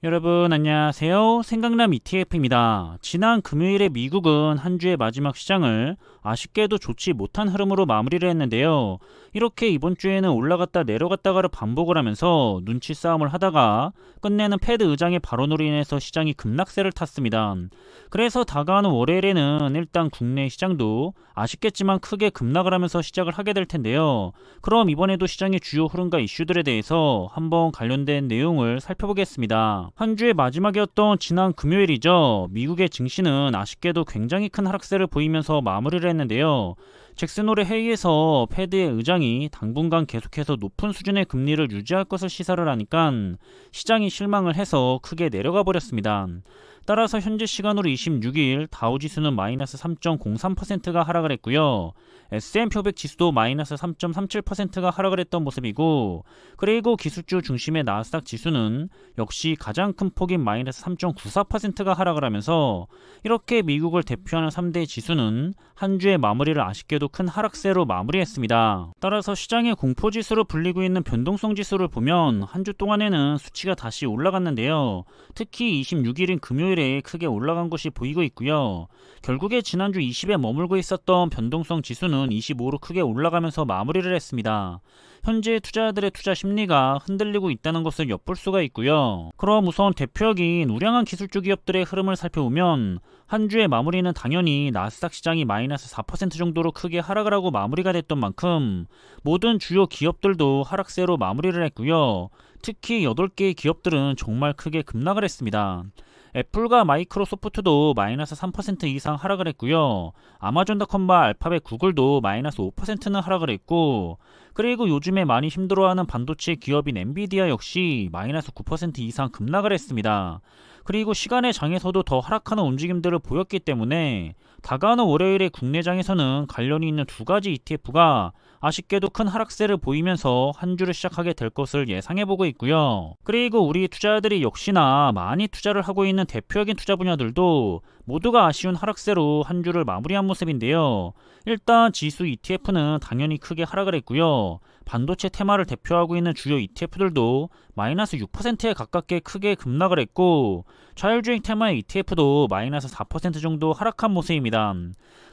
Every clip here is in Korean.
여러분 안녕하세요. 생강남 ETF입니다. 지난 금요일에 미국은 한 주의 마지막 시장을 아쉽게도 좋지 못한 흐름으로 마무리를 했는데요. 이렇게 이번 주에는 올라갔다 내려갔다가를 반복을 하면서 눈치 싸움을 하다가 끝내는 패드 의장의 발언으로 인해서 시장이 급락세를 탔습니다. 그래서 다가오는 월요일에는 일단 국내 시장도 아쉽겠지만 크게 급락을 하면서 시작을 하게 될 텐데요. 그럼 이번에도 시장의 주요 흐름과 이슈들에 대해서 한번 관련된 내용을 살펴보겠습니다. 한 주의 마지막이었던 지난 금요일이죠. 미국의 증시는 아쉽게도 굉장히 큰 하락세를 보이면서 마무리를 했는데요. 잭슨홀의 회의에서 패드의 의장이 당분간 계속해서 높은 수준의 금리를 유지할 것을 시사를 하니까 시장이 실망을 해서 크게 내려가 버렸습니다. 따라서 현재 시간으로 26일 다우지수는 마이너스 3.03%가 하락을 했고요. S&P 500 지수도 마이너스 3.37%가 하락을 했던 모습이고, 그리고 기술주 중심의 나스닥 지수는 역시 가장 큰 폭인 마이너스 3.94%가 하락을 하면서 이렇게 미국을 대표하는 3대 지수는 한 주의 마무리를 아쉽게도 큰 하락세로 마무리했습니다. 따라서 시장의 공포지수로 불리고 있는 변동성 지수를 보면 한 주 동안에는 수치가 다시 올라갔는데요. 특히 26일인 금요일에 크게 올라간 것이 보이고 있고요. 결국에 지난주 20에 머물고 있었던 변동성 지수는 25로 크게 올라가면서 마무리를 했습니다. 현재 투자자들의 투자 심리가 흔들리고 있다는 것을 엿볼 수가 있고요. 그럼 우선 대표적인 우량한 기술주 기업들의 흐름을 살펴보면 한 주의 마무리는 당연히 나스닥 시장이 마이너스 4% 정도로 크게 하락을 하고 마무리가 됐던 만큼 모든 주요 기업들도 하락세로 마무리를 했고요. 특히 8개의 기업들은 정말 크게 급락을 했습니다. 애플과 마이크로소프트도 마이너스 3% 이상 하락을 했고요. 아마존닷컴과 알파벳, 구글도 마이너스 5%는 하락을 했고, 그리고 요즘에 많이 힘들어하는 반도체 기업인 엔비디아 역시 마이너스 9% 이상 급락을 했습니다. 그리고 시간의 장에서도 더 하락하는 움직임들을 보였기 때문에 다가오는 월요일에 국내장에서는 관련이 있는 두 가지 ETF가 아쉽게도 큰 하락세를 보이면서 한 주를 시작하게 될 것을 예상해보고 있고요. 그리고 우리 투자자들이 역시나 많이 투자를 하고 있는 대표적인 투자 분야들도 모두가 아쉬운 하락세로 한 주를 마무리한 모습인데요. 일단 지수 ETF는 당연히 크게 하락을 했고요. 반도체 테마를 대표하고 있는 주요 ETF들도 마이너스 6%에 가깝게 크게 급락을 했고, 자율주행 테마의 ETF도 마이너스 4% 정도 하락한 모습입니다.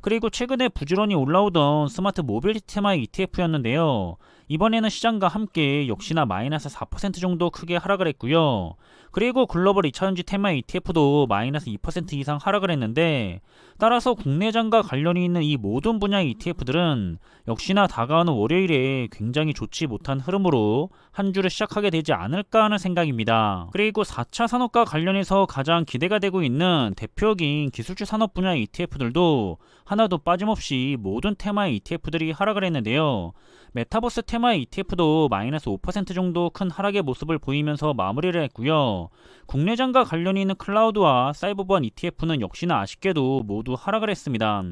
그리고 최근에 부지런히 올라오던 스마트 모빌리티 테마의 ETF였는데요. 이번에는 시장과 함께 역시나 마이너스 4% 정도 크게 하락을 했고요. 그리고 글로벌 2차전지 테마 ETF도 마이너스 2% 이상 하락을 했는데, 따라서 국내장과 관련이 있는 이 모든 분야의 ETF들은 역시나 다가오는 월요일에 굉장히 좋지 못한 흐름으로 한 주를 시작하게 되지 않을까 하는 생각입니다. 그리고 4차 산업과 관련해서 가장 기대가 되고 있는 대표적인 기술주 산업 분야의 ETF들도 하나도 빠짐없이 모든 테마의 ETF들이 하락을 했는데요. 메타버스 테마의 ETF도 마이너스 5% 정도 큰 하락의 모습을 보이면서 마무리를 했고요. 국내장과 관련이 있는 클라우드와 사이버 보안 ETF는 역시나 아쉽게도 모두 하락을 했습니다.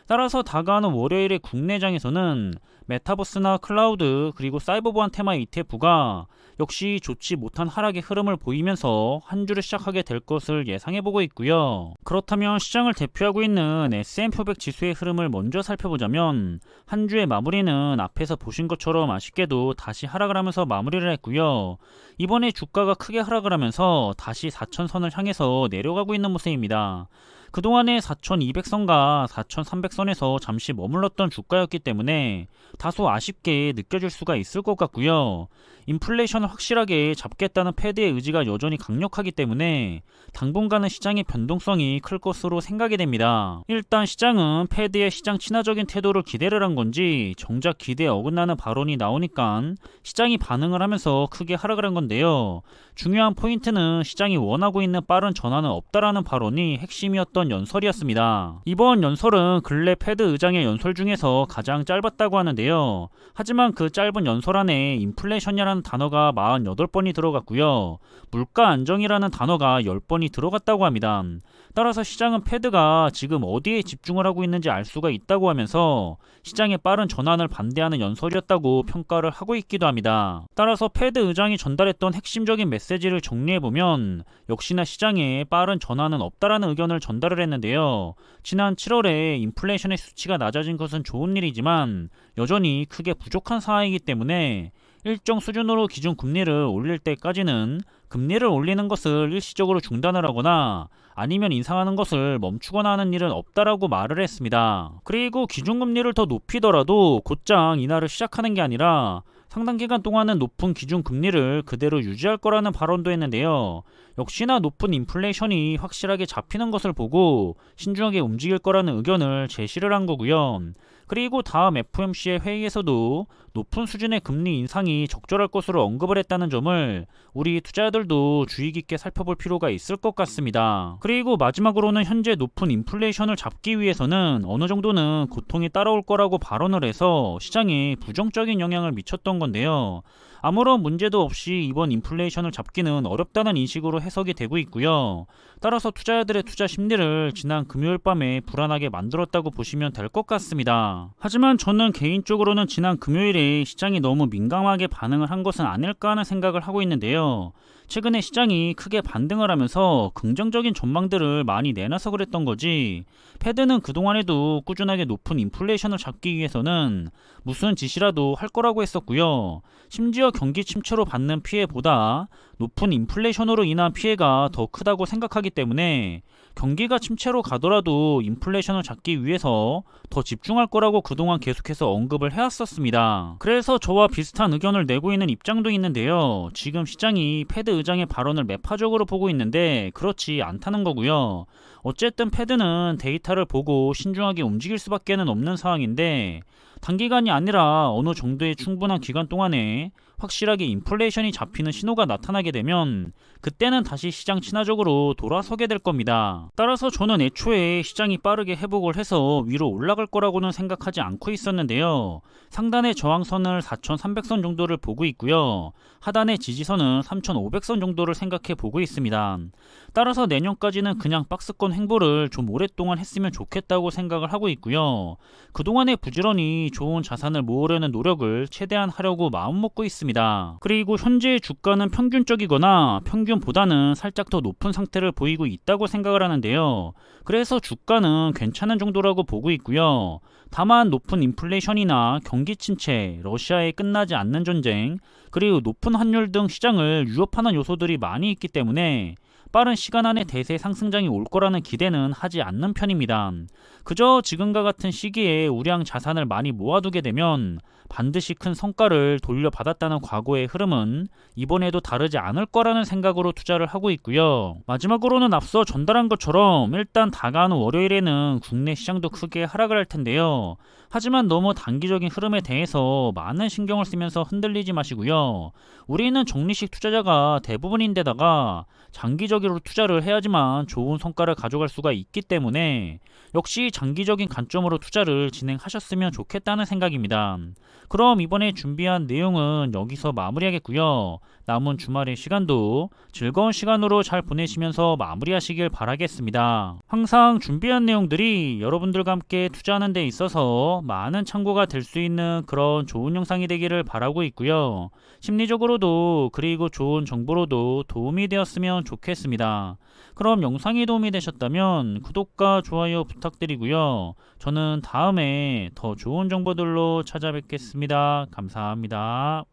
따라서 다가오는 월요일의 국내장에서는 메타버스나 클라우드 그리고 사이버 보안 테마 ETF가 역시 좋지 못한 하락의 흐름을 보이면서 한 주를 시작하게 될 것을 예상해보고 있고요. 그렇다면 시장을 대표하고 있는 S&P 500 지수의 흐름을 먼저 살펴보자면 한 주의 마무리는 앞에서 보신 것처럼 아쉽게도 다시 하락을 하면서 마무리를 했고요. 이번에 주가가 크게 하락을 하면서 다시 4천선을 향해서 내려가고 있는 모습입니다. 그동안에 4200선과 4300선에서 잠시 머물렀던 주가였기 때문에 다소 아쉽게 느껴질 수가 있을 것 같고요. 인플레이션을 확실하게 잡겠다는 패드의 의지가 여전히 강력하기 때문에 당분간은 시장의 변동성이 클 것으로 생각이 됩니다. 일단 시장은 패드의 시장 친화적인 태도를 기대를 한 건지 정작 기대에 어긋나는 발언이 나오니까 시장이 반응을 하면서 크게 하락을 한 건데요. 중요한 포인트는 시장이 원하고 있는 빠른 전환은 없다라는 발언이 핵심이었던 연설이었습니다. 이번 연설은 근래 패드 의장의 연설 중에서 가장 짧았다고 하는데요. 하지만 그 짧은 연설 안에 인플레이션이라는 단어가 48번이 들어갔고요. 물가 안정이라는 단어가 10번이 들어갔다고 합니다. 따라서 시장은 패드가 지금 어디에 집중을 하고 있는지 알 수가 있다고 하면서 시장의 빠른 전환을 반대하는 연설이었다고 평가를 하고 있기도 합니다. 따라서 패드 의장이 전달했던 핵심적인 메시지를 정리해보면 역시나 시장에 빠른 전환은 없다라는 의견을 전달을 했는데요. 지난 7월에 인플레이션의 수치가 낮아진 것은 좋은 일이지만 여전히 크게 부족한 상황이기 때문에 일정 수준으로 기준금리를 올릴 때까지는 금리를 올리는 것을 일시적으로 중단을 하거나 아니면 인상하는 것을 멈추거나 하는 일은 없다라고 말을 했습니다. 그리고 기준금리를 더 높이더라도 곧장 인하를 시작하는 게 아니라 상당 기간 동안은 높은 기준금리를 그대로 유지할 거라는 발언도 했는데요. 역시나 높은 인플레이션이 확실하게 잡히는 것을 보고 신중하게 움직일 거라는 의견을 제시를 한 거고요. 그리고 다음 FOMC의 회의에서도 높은 수준의 금리 인상이 적절할 것으로 언급을 했다는 점을 우리 투자자들도 주의 깊게 살펴볼 필요가 있을 것 같습니다. 그리고 마지막으로는 현재 높은 인플레이션을 잡기 위해서는 어느 정도는 고통이 따라올 거라고 발언을 해서 시장에 부정적인 영향을 미쳤던 건데요. 아무런 문제도 없이 이번 인플레이션을 잡기는 어렵다는 인식으로 해석이 되고 있고요. 따라서 투자자들의 투자 심리를 지난 금요일 밤에 불안하게 만들었다고 보시면 될 것 같습니다. 하지만 저는 개인적으로는 지난 금요일에 시장이 너무 민감하게 반응을 한 것은 아닐까 하는 생각을 하고 있는데요. 최근에 시장이 크게 반등을 하면서 긍정적인 전망들을 많이 내놔서 그랬던 거지, 패드는 그동안에도 꾸준하게 높은 인플레이션을 잡기 위해서는 무슨 짓이라도 할 거라고 했었고요. 심지어 경기 침체로 받는 피해보다 높은 인플레이션으로 인한 피해가 더 크다고 생각하기 때문에 경기가 침체로 가더라도 인플레이션을 잡기 위해서 더 집중할 거라고 그동안 계속해서 언급을 해왔었습니다. 그래서 저와 비슷한 의견을 내고 있는 입장도 있는데요. 지금 시장이 패드 의장의 발언을 매파적으로 보고 있는데 그렇지 않다는 거고요. 어쨌든 패드는 데이터를 보고 신중하게 움직일 수밖에 없는 상황인데, 단기간이 아니라 어느 정도의 충분한 기간 동안에 확실하게 인플레이션이 잡히는 신호가 나타나게 되면 그때는 다시 시장 친화적으로 돌아서게 될 겁니다. 따라서 저는 애초에 시장이 빠르게 회복을 해서 위로 올라갈 거라고는 생각하지 않고 있었는데요. 상단의 저항선을 4,300선 정도를 보고 있고요. 하단의 지지선은 3,500선 정도를 생각해 보고 있습니다. 따라서 내년까지는 그냥 박스권 횡보를 좀 오랫동안 했으면 좋겠다고 생각을 하고 있고요. 그동안에 부지런히 좋은 자산을 모으려는 노력을 최대한 하려고 마음먹고 있습니다. 그리고 현재의 주가는 평균적이거나 평균보다는 살짝 더 높은 상태를 보이고 있다고 생각을 하는데요. 그래서 주가는 괜찮은 정도라고 보고 있고요. 다만 높은 인플레이션이나 경기 침체, 러시아의 끝나지 않는 전쟁, 그리고 높은 환율 등 시장을 위협하는 요소들이 많이 있기 때문에 빠른 시간 안에 대세 상승장이 올 거라는 기대는 하지 않는 편입니다. 그저 지금과 같은 시기에 우량 자산을 많이 모아두게 되면 반드시 큰 성과를 돌려받았다는 과거의 흐름은 이번에도 다르지 않을 거라는 생각으로 투자를 하고 있고요. 마지막으로는 앞서 전달한 것처럼 일단 다가오는 월요일에는 국내 시장도 크게 하락을 할 텐데요. 하지만 너무 단기적인 흐름에 대해서 많은 신경을 쓰면서 흔들리지 마시고요. 우리는 적리식 투자자가 대부분인데다가 장기적으로 투자를 해야지만 좋은 성과를 가져갈 수가 있기 때문에 역시 장기적인 관점으로 투자를 진행하셨으면 좋겠다는 생각입니다. 그럼 이번에 준비한 내용은 여기서 마무리하겠고요. 남은 주말의 시간도 즐거운 시간으로 잘 보내시면서 마무리하시길 바라겠습니다. 항상 준비한 내용들이 여러분들과 함께 투자하는 데 있어서 많은 참고가 될 수 있는 그런 좋은 영상이 되기를 바라고 있고요. 심리적으로도 그리고 좋은 정보로도 도움이 되었으면 좋겠습니다. 그럼 영상이 도움이 되셨다면 구독과 좋아요 부탁드리고요. 저는 다음에 더 좋은 정보들로 찾아뵙겠습니다. 감사합니다.